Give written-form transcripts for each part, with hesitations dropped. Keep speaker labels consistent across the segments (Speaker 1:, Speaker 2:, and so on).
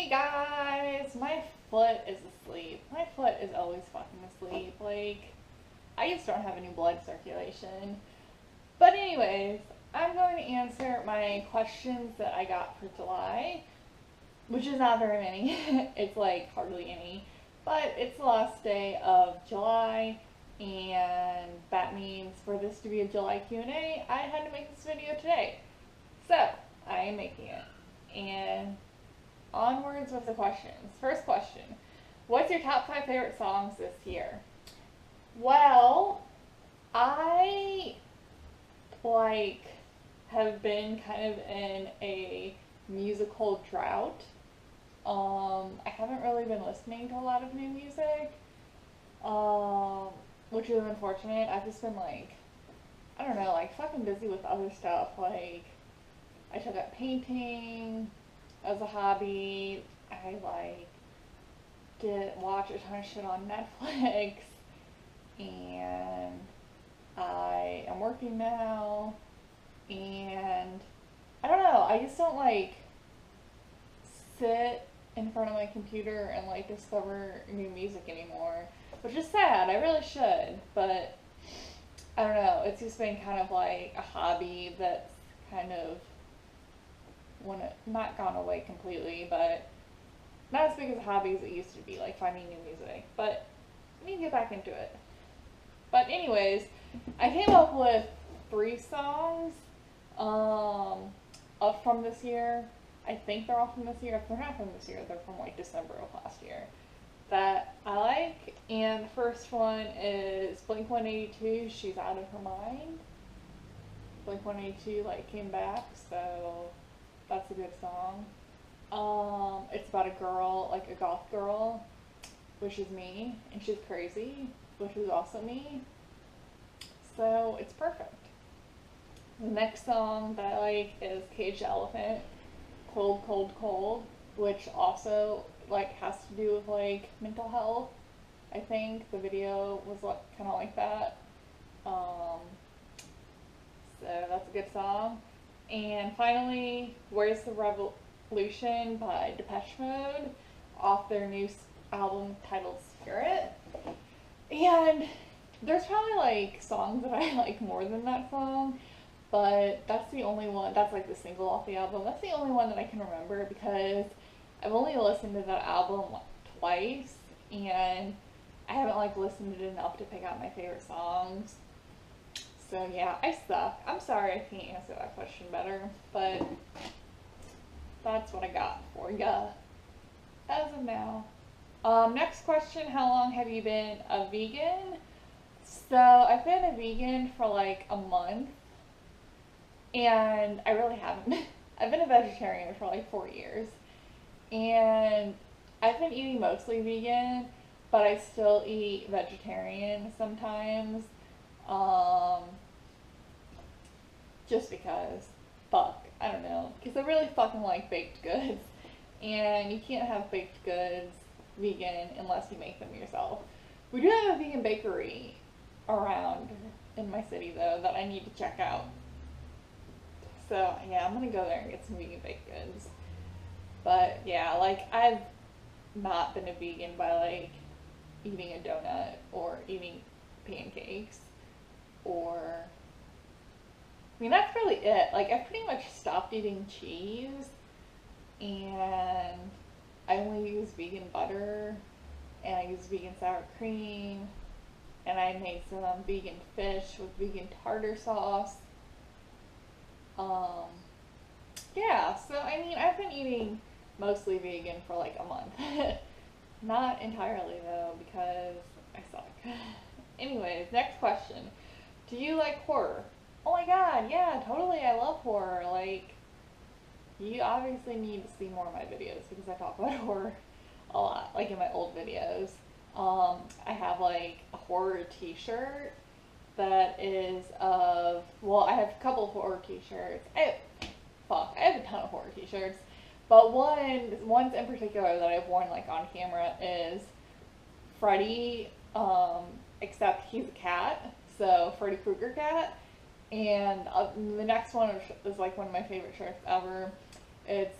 Speaker 1: Hey guys, my foot is asleep. My foot is always fucking asleep. Like, I just don't have any blood circulation. But anyways, I'm going to answer my questions that I got for July, which is not very many. It's like hardly any. But it's the last day of July, and that means for this to be a July Q&A, I had to make this video today. So, I am making it. And onwards with the questions. First question. What's your top 5 favorite songs this year? Well, I like have been kind of in a musical drought. I haven't really been listening to a lot of new music, which is unfortunate. I've just been like, I don't know, like fucking busy with other stuff. Like, I took up painting as a hobby. I like did watch a ton of shit on Netflix, and I am working now, and I don't know, I just don't like sit in front of my computer and like discover new music anymore, which is sad. I really should, but I don't know. It's just been kind of like a hobby that's kind of not gone away completely, but not as big as a hobby as it used to be, like finding new music. But I need to get back into it. But anyways, I came up with 3 songs up from this year. I think they're all from this year. If they're not from this year, they're from like December of last year, that I like. And the first one is Blink 182, She's Out of Her Mind. Blink 182 like came back, so that's a good song. It's about a girl, like a goth girl, which is me, and she's crazy, which is also me. So it's perfect. The next song that I like is Cage the Elephant, Cold, Cold, Cold, which also like has to do with like mental health. I think the video was like kind of like that. So that's a good song. And finally, Where's the Revolution by Depeche Mode, off their new album titled Spirit. And there's probably like songs that I like more than that song, but that's the only one, that's like the single off the album. That's the only one that I can remember because I've only listened to that album twice, and I haven't like listened to it enough to pick out my favorite songs. So yeah, I suck. I'm sorry I can't answer that question better, but that's what I got for ya as of now. Next question, how long have you been a vegan? So I've been a vegan for like a month, and I really haven't. I've been a vegetarian for like 4 years, and I've been eating mostly vegan, but I still eat vegetarian sometimes. Um, just because, fuck, I don't know, because I really fucking like baked goods, and you can't have baked goods vegan unless you make them yourself. We do have a vegan bakery around in my city though that I need to check out. So yeah, I'm gonna go there and get some vegan baked goods. But yeah, like I've not been a vegan by like eating a donut or eating pancakes, or I mean that's really it. Like I pretty much stopped eating cheese, and I only use vegan butter, and I use vegan sour cream, and I made some vegan fish with vegan tartar sauce. Um, yeah, so I mean, I've been eating mostly vegan for like a month. Not entirely though, because I suck. Anyways, next question. Do you like horror? Oh my god, yeah, totally, I love horror. Like, you obviously need to see more of my videos because I talk about horror a lot, like in my old videos. I have like a horror t-shirt that is of, well, I have a couple of horror t-shirts. I have a ton of horror t-shirts, but one's in particular that I've worn like on camera is Freddy, except he's a cat, so Freddy Krueger cat. And the next one is like one of my favorite shirts ever. It's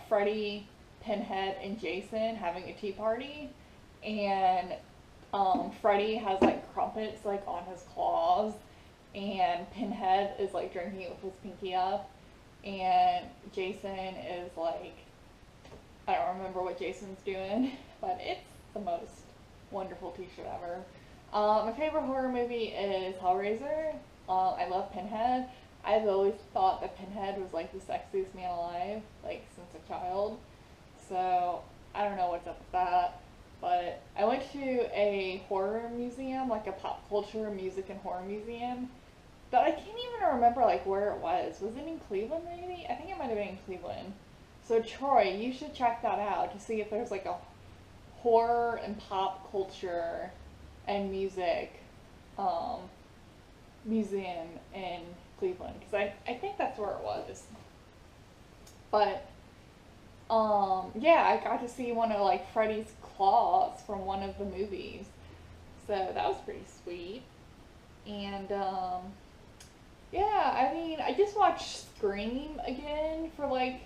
Speaker 1: Freddy Pinhead and Jason having a tea party, and Freddy has like crumpets like on his claws, and Pinhead is like drinking it with his pinky up, and Jason is like, I don't remember what Jason's doing, but it's the most wonderful t-shirt ever. My favorite horror movie is Hellraiser. I love Pinhead. I've always thought that Pinhead was like the sexiest man alive, like since a child. So I don't know what's up with that. But I went to a horror museum, like a pop culture music and horror museum. But I can't even remember like where it was. Was it in Cleveland maybe? I think it might have been in Cleveland. So Troy, you should check that out to see if there's like a horror and pop culture and music um, museum in Cleveland, because I think that's where it was. But yeah, I got to see one of like Freddy's claws from one of the movies, so that was pretty sweet. And yeah, I mean, I just watched Scream again for like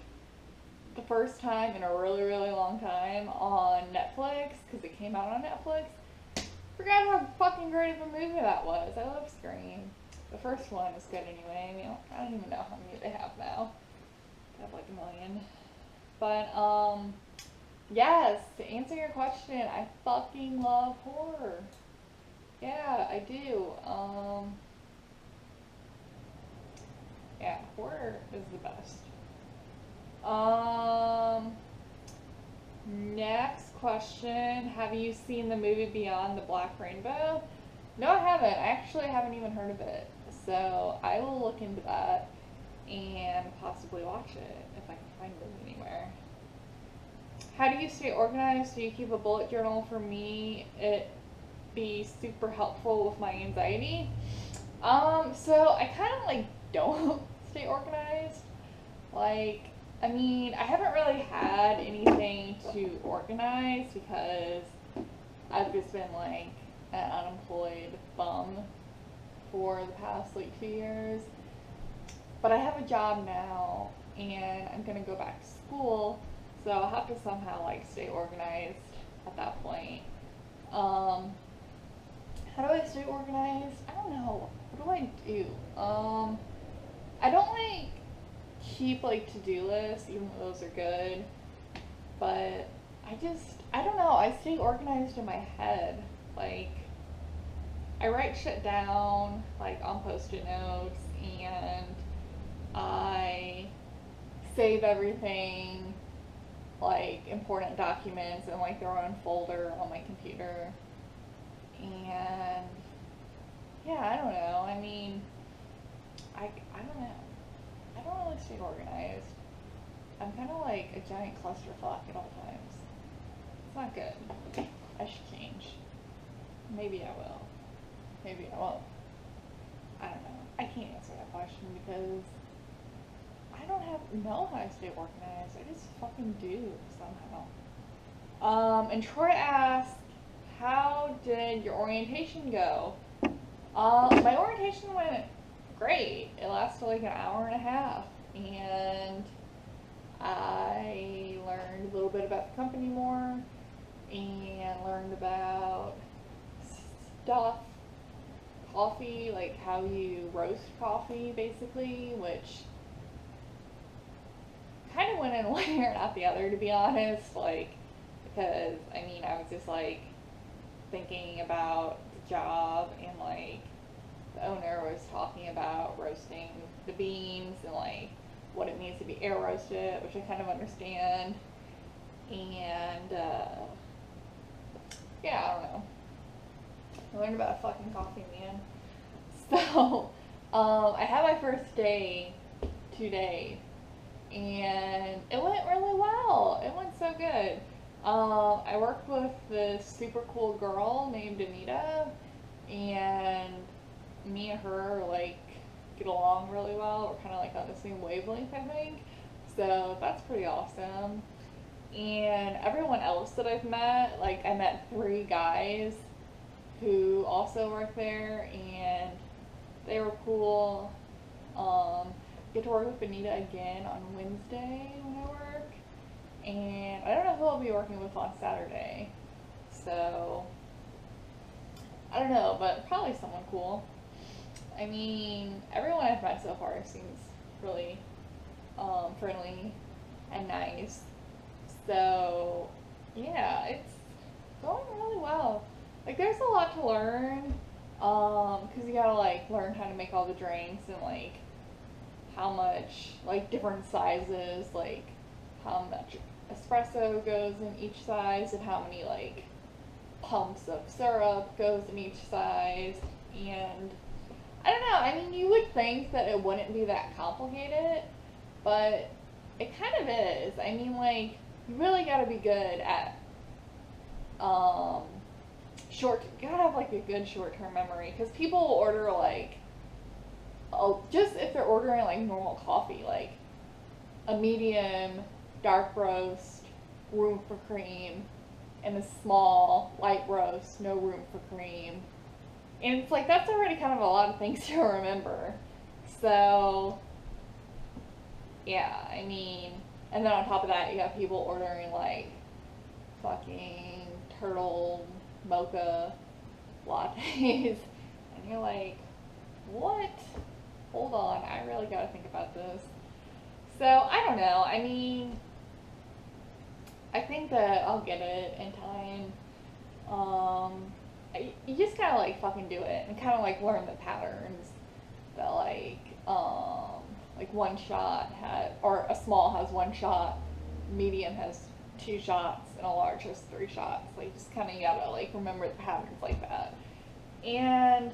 Speaker 1: the first time in a really, really long time on Netflix because it came out on Netflix. Forgot how fucking great of a movie that was. I love Scream. The first one is good anyway. I mean, I don't even know how many they have now. They have like a million. But yes, to answer your question, I fucking love horror. Yeah, I do. Yeah, horror is the best. Um, Next question. Have you seen the movie Beyond the Black Rainbow? No, I haven't. I actually haven't even heard of it. So I will look into that and possibly watch it if I can find it anywhere. How do you stay organized? Do you keep a bullet journal? For me, it be super helpful with my anxiety. So I kind of like don't stay organized. Like, I mean, I haven't really had anything to organize because I've just been like an unemployed bum for the past like 2 years. But I have a job now and I'm gonna go back to school, so I'll have to somehow like stay organized at that point. Um, how do I stay organized? I don't know. What do I do? I don't like keep like to-do lists, even though those are good. But I don't know. I stay organized in my head. Like, I write shit down, like on post-it notes, and I save everything, like important documents, in like their own folder on my computer. And yeah, I don't know. I mean, I don't know. I don't really stay organized. I'm kind of like a giant clusterfuck at all times. It's not good. I should change. Maybe I will. Maybe I won't. I don't know. I can't answer that question because I don't know how I stay organized. I just fucking do somehow. And Troy asked, how did your orientation go? My orientation went great. It lasted like an hour and a half, and I learned a little bit about the company more, and learned about stuff, coffee, like how you roast coffee, basically, which kind of went in one ear and out the other, to be honest, like, because, I mean, I was just, like, thinking about the job, and, like, the owner was talking about roasting the beans, and, like, what it means to be air roasted, which I kind of understand, and, yeah, I don't know. I learned about a fucking coffee, man. So, I had my first day today, and it went really well. It went so good. I worked with this super cool girl named Anita, and me and her like get along really well. We're kind of like on the same wavelength, I think. So that's pretty awesome. And everyone else that I've met, like I met 3 guys who also work there, and they were cool. Get to work with Anita again on Wednesday when I work, And I don't know who I'll be working with on Saturday. So, I don't know, but probably someone cool. I mean, everyone I've met so far seems really friendly and nice. So, yeah, it's going really well. Like, there's a lot to learn, 'cause you gotta like learn how to make all the drinks and like how much like different sizes, like how much espresso goes in each size and how many like pumps of syrup goes in each size. And I don't know, I mean, you would think that it wouldn't be that complicated, but it kind of is. I mean, like, you really gotta be good at um, you gotta have like a good short term memory because people will order like, oh, just if they're ordering like normal coffee, like a medium, dark roast, room for cream, and a small light roast, no room for cream. And it's like that's already kind of a lot of things to remember. So, yeah, I mean, and then on top of that, you have people ordering like fucking turtle mocha lattes, and you're like, what? Hold on, I really gotta think about this. So, I don't know. I mean, I think that I'll get it in time. You just gotta like fucking do it and kind of like learn the patterns that like one shot had, or a small has one shot, medium has two shots, and a large has three shots. Like just kind of gotta like remember the patterns like that. And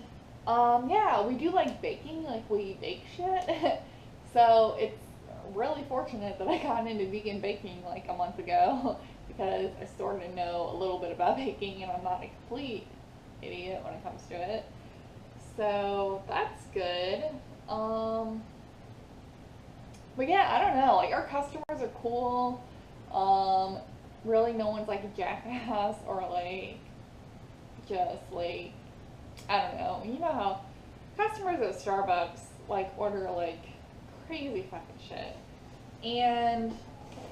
Speaker 1: yeah, we do like baking, like we bake shit. So it's really fortunate that I got into vegan baking like a month ago because I sort of know a little bit about baking and I'm not a complete idiot when it comes to it. So that's good. Um, but yeah, I don't know. Like our customers are cool. Um, really, no one's like a jackass or like just like I don't know. You know how customers at Starbucks like order like crazy fucking shit. And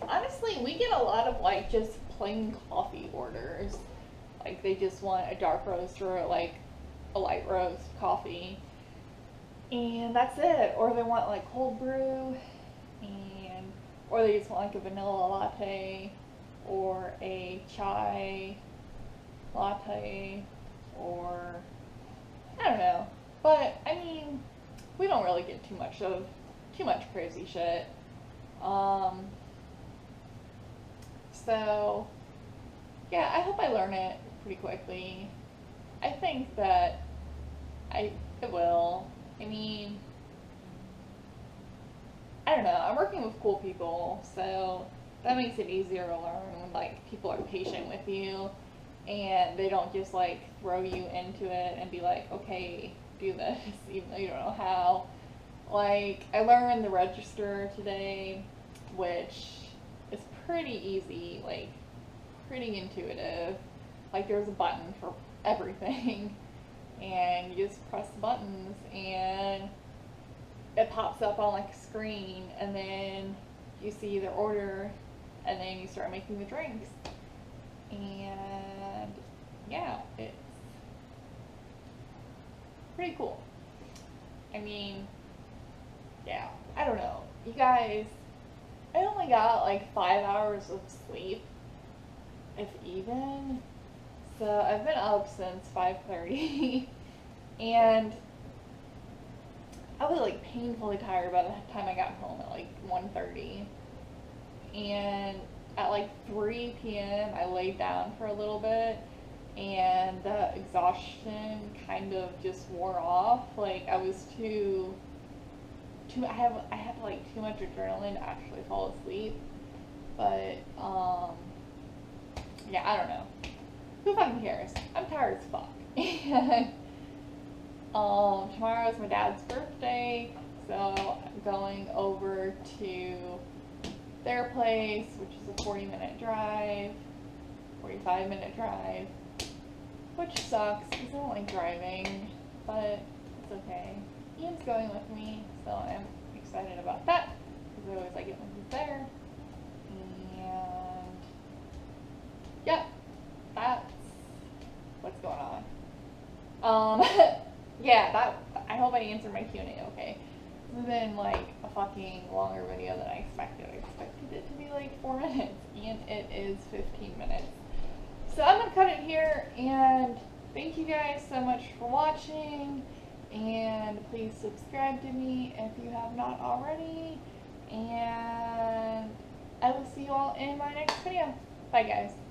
Speaker 1: honestly, we get a lot of like just plain coffee orders. Like they just want a dark roast or like a light roast coffee. And that's it. Or they want like cold brew and or they just want like a vanilla latte or a chai latte or I don't know. But I mean, we don't really get too much crazy shit. Um, so yeah, I hope I learn it pretty quickly. I think that I will. I mean, I don't know. I'm working with cool people, so that makes it easier to learn when like people are patient with you and they don't just like throw you into it and be like, okay, do this, even though you don't know how. Like, I learned the register today, which is pretty easy, like, pretty intuitive. Like, there's a button for everything, and you just press the buttons, and it pops up on, like, a screen, and then you see their order, and then you start making the drinks. And, yeah, it's pretty cool. I mean, yeah, I don't know. You guys, I only got like 5 hours of sleep, if even. So I've been up since 5:30, and I was like painfully tired by the time I got home at like 1:30. And at like 3 p.m. I laid down for a little bit, and the exhaustion kind of just wore off. Like I was I had like too much adrenaline to actually fall asleep. But yeah, I don't know. Who fucking cares? I'm tired as fuck. And tomorrow is my dad's birthday, so I'm going over to their place, which is a 40-minute drive, 45-minute drive, which sucks because I don't like driving, but it's okay. Ian's going with me, so I'm excited about that because I always like it when he's there. And I hope I answered my Q&A okay. This has been like a fucking longer video than I expected. I expected it to be like 4 minutes, and it is 15 minutes. So I'm going to cut it here, and thank you guys so much for watching, and please subscribe to me if you have not already, and I will see you all in my next video. Bye guys.